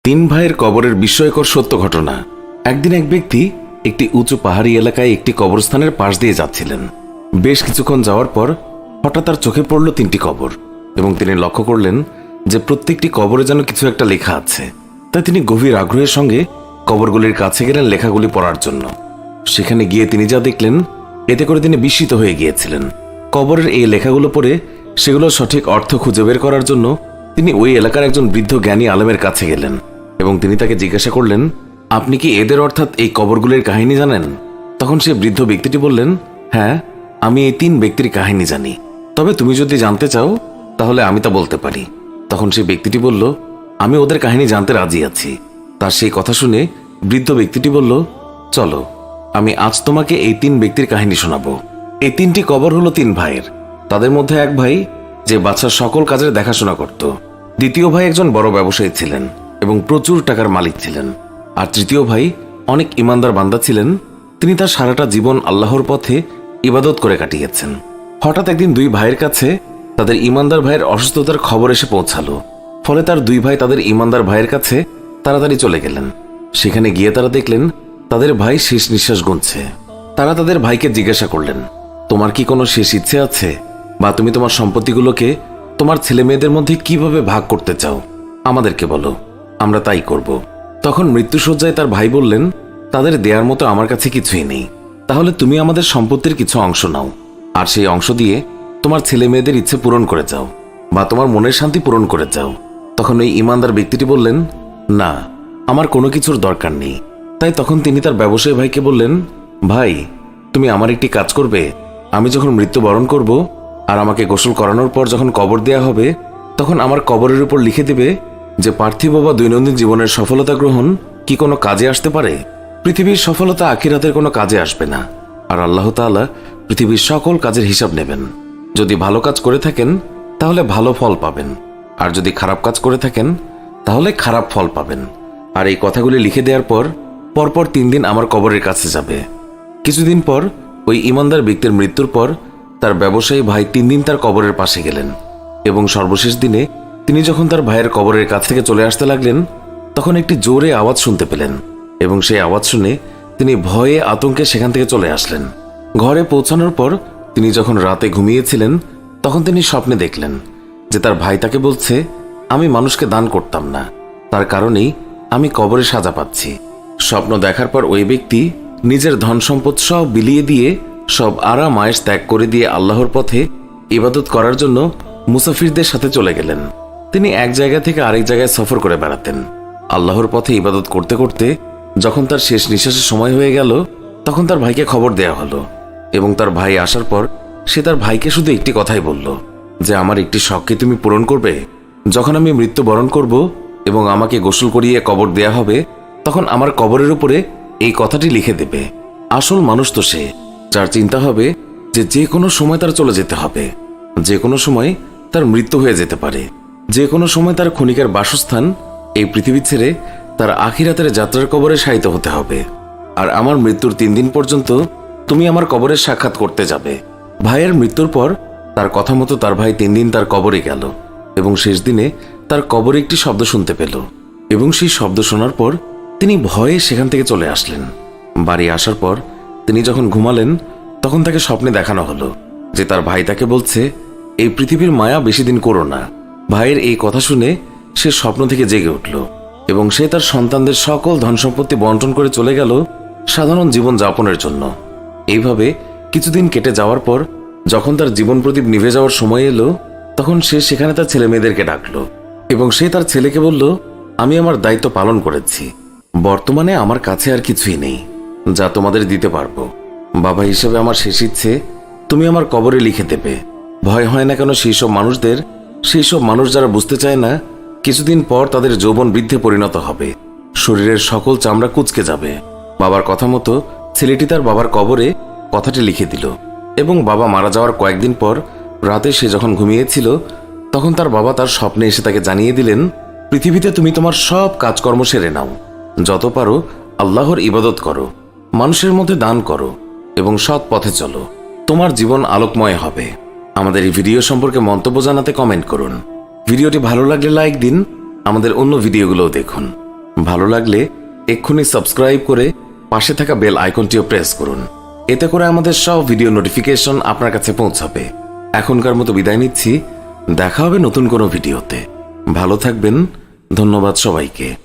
তিন ভাইয়ের কবরের বিস্ময়কর সত্য ঘটনা। একদিন এক ব্যক্তি একটি উঁচু পাহাড়ি এলাকায় একটি কবরস্থানের পাশ দিয়ে যাচ্ছিলেন। বেশ কিছুক্ষণ যাওয়ার পর হঠাৎ তার চোখে পড়ল তিনটি কবর এবং তিনি লক্ষ্য করলেন যে প্রত্যেকটি কবরে যেন কিছু একটা লেখা আছে। তাই তিনি গভীর আগ্রহের সঙ্গে কবরগুলির কাছে গেলেন লেখাগুলি পড়ার জন্য। সেখানে গিয়ে তিনি যা দেখলেন এতে করে তিনি বিস্মিত হয়ে গিয়েছিলেন। কবরের এই লেখাগুলো পড়ে সেগুলোর সঠিক অর্থ খুঁজে বের করার জন্য তিনি ওই এলাকার একজন বৃদ্ধ জ্ঞানী আলেমের কাছে গেলেন এবং তিনি তাকে জিজ্ঞাসা করলেন, আপনি কি এদের অর্থাৎ এই কবরগুলির কাহিনী জানেন? তখন সে বৃদ্ধ ব্যক্তিটি বললেন, হ্যাঁ, আমি এই তিন ব্যক্তির কাহিনী জানি, তবে তুমি যদি জানতে চাও তাহলে আমি তা বলতে পারি। তখন সেই ব্যক্তিটি বলল, আমি ওদের কাহিনী জানতে রাজি আছি। তার সেই কথা শুনে বৃদ্ধ ব্যক্তিটি বলল, চলো আমি আজ তোমাকে এই তিন ব্যক্তির কাহিনী শোনাবো। এই তিনটি কবর হলো তিন ভাইয়ের। তাদের মধ্যে এক ভাই যে বাচ্চার সকল কাজের দেখাশোনা করত, দ্বিতীয় ভাই একজন বড় ব্যবসায়ী ছিলেন এবং প্রচুর টাকার মালিক ছিলেন, আর তৃতীয় ভাই অনেক ইমানদার বান্দা ছিলেন। তিনি তার সারাটা জীবন আল্লাহর পথে ইবাদত করে কাটিয়েছেন। হঠাৎ একদিন দুই ভাইয়ের কাছে তাদের ইমানদার ভাইয়ের অসুস্থতার খবর এসে পৌঁছালো। ফলে তার দুই ভাই তাদের ইমানদার ভাইয়ের কাছে তাড়াতাড়ি চলে গেলেন। সেখানে গিয়ে তারা দেখলেন তাদের ভাই শেষ নিঃশ্বাস গুনছে। তারা তাদের ভাইকে জিজ্ঞাসা করলেন, তোমার কি কোনো শেষ ইচ্ছে আছে, বা তুমি তোমার সম্পত্তিগুলোকে তোমার ছেলে মেয়েদের মধ্যে কিভাবে ভাগ করতে চাও? আমাদেরকে বলো, আমরা তাই করব। তখন মৃত্যুশয্যায় তার ভাই বললেন, তাদের দেওয়ার মতো আমার কাছে কিছুই নেই, তাহলে তুমি আমাদের সম্পত্তির কিছু অংশ নাও, আর সেই অংশ দিয়ে তোমার ছেলে মেয়েদের ইচ্ছে পূরণ করে যাও, বা তোমার মনের শান্তি পূরণ করে যাও। তখন ওই ইমানদার ব্যক্তিটি বললেন, না, আমার কোনো কিছুর দরকার নেই। তাই তখন তিনি তার ব্যবসায়ী ভাইকে বললেন, ভাই, তুমি আমার একটি কাজ করবে। আমি যখন মৃত্যুবরণ করব আর আমাকে গোসল করানোর পর যখন কবর দেয়া হবে, তখন আমার কবরের উপর লিখে দেবে যে পার্থিব বা দৈনন্দিন জীবনের সফলতা গ্রহণ কি কোনো কাজে আসতে পারে? পৃথিবীর সফলতা আখিরাতের কোনো কাজে আসবে না, আর আল্লাহ তাআলা পৃথিবীর সকল কাজের হিসাব নেবেন। যদি ভালো কাজ করে থাকেন তাহলে ভালো ফল পাবেন, আর যদি খারাপ কাজ করে থাকেন তাহলে খারাপ ফল পাবেন। আর এই কথাগুলি লিখে দেওয়ার পর পরপর 3 দিন আমার কবরের কাছে যাবে। কিছুদিন পর ওই ইমানদার ব্যক্তির মৃত্যুর পর তার ব্যবসায়ী ভাই 3 দিন তার কবরের পাশে গেলেন, এবং সর্বশেষ দিনে তিনি যখন তার ভাইয়ের কবরের কাছ থেকে চলে আসতে লাগলেন, তখন একটি জোরে আওয়াজ শুনতে পেলেন, এবং সেই আওয়াজ শুনে তিনি ভয়ে আতঙ্কে সেখান থেকে চলে আসলেন। ঘরে পৌঁছানোর পর তিনি যখন রাতে ঘুমিয়েছিলেন, তখন তিনি স্বপ্নে দেখলেন যে তার ভাই তাকে বলছে, আমি মানুষকে দান করতাম না, তার কারণেই আমি কবরে সাজা পাচ্ছি। স্বপ্ন দেখার পর ওই ব্যক্তি নিজের ধন সম্পদ সব বিলিয়ে দিয়ে, সব আরাম আয়েশ ত্যাগ করে দিয়ে আল্লাহর পথে ইবাদত করার জন্য মুসাফিরদের সাথে চলে গেলেন। তিনি এক জায়গা থেকে আরেক জায়গায় সফর করে বেড়াতেন। আল্লাহর পথে ইবাদত করতে করতে যখন তার শেষ নিঃশ্বাসের সময় হয়ে গেল, তখন তার ভাইকে খবর দেয়া হলো, এবং তার ভাই আসার পর সে তার ভাইকে শুধু একটি কথাই বলল যে আমার একটি শখকে তুমি পূরণ করবে। যখন আমি মৃত্যুবরণ করব এবং আমাকে গোসল করিয়ে কবর দেয়া হবে, তখন আমার কবরের উপরে এই কথাটি লিখে দেবে। আসল মানুষ তো সে যার চিন্তা হবে যে যে কোনো সময় তার চলে যেতে হবে, যে কোনো সময় তার মৃত্যু হয়ে যেতে পারে, যে কোনো সময় তার ক্ষণিকের বাসস্থান এই পৃথিবী ছেড়ে তার আখিরাতের যাত্রার কবরে শায়িত হতে হবে। আর আমার মৃত্যুর 3 দিন পর্যন্ত তুমি আমার কবরের সাক্ষাৎ করতে যাবে। ভাইয়ের মৃত্যুর পর তার কথা মতো তার ভাই 3 দিন তার কবরে গেল, এবং শেষ দিনে তার কবরে একটি শব্দ শুনতে পেল, এবং সেই শব্দ শোনার পর তিনি ভয়ে সেখান থেকে চলে আসলেন। বাড়ি আসার পর তিনি যখন ঘুমালেন, তখন তাকে স্বপ্নে দেখানো হলো যে তার ভাই তাকে বলছে, এই পৃথিবীর মায়া বেশি দিন করো না। ভাইয়ের এই কথা শুনে সে স্বপ্ন থেকে জেগে উঠল, এবং সে তার সন্তানদের সকল ধন সম্পত্তি বন্টন করে চলে গেল সাধারণ জীবন যাপনের জন্য। এইভাবে কিছুদিন কেটে যাওয়ার পর যখন তার জীবন প্রদীপ নিভে যাওয়ার সময় এলো, তখন সে সেখানে তার ছেলে মেয়েদেরকে ডাকলো, এবং সে তার ছেলেকে বলল, আমি আমার দায়িত্ব পালন করেছি, বর্তমানে আমার কাছে আর কিছুই নেই যা তোমাদের দিতে পারবো। বাবা হিসেবে আমার শেষ ইচ্ছে তুমি আমার কবরে লিখে দেবে। ভয় হয় না কেন সেই সব মানুষদের, সেই সব মানুষ যারা বুঝতে চায় না কিছুদিন পর তাদের যৌবন বৃদ্ধে পরিণত হবে, শরীরের সকল চামড়া কুঁচকে যাবে। বাবার কথা মতো ছেলেটি তার বাবার কবরে কথাটি লিখে দিল, এবং বাবা মারা যাওয়ার কয়েকদিন পর রাতে সে যখন ঘুমিয়েছিল, তখন তার বাবা তার স্বপ্নে এসে তাকে জানিয়ে দিলেন, পৃথিবীতে তুমি তোমার সব কাজকর্ম সেরে নাও, যত পারো আল্লাহর ইবাদত করো, মানুষের মধ্যে দান করো, এবং সৎ পথে চলো, তোমার জীবন আলোকময় হবে। আমাদের এই ভিডিও সম্পর্কে মন্তব্য জানাতে কমেন্ট করুন। ভিডিওটি ভালো লাগলে লাইক দিন, আমাদের অন্য ভিডিওগুলোও দেখুন। ভালো লাগলে এক্ষুনি সাবস্ক্রাইব করে পাশে থাকা বেল আইকনটিও প্রেস করুন। এতে করে আমাদের সব ভিডিও নোটিফিকেশন আপনার কাছে পৌঁছাবে। এখনকার মতো বিদায় নিচ্ছি, দেখা হবে নতুন কোনো ভিডিওতে। ভালো থাকবেন, ধন্যবাদ সবাইকে।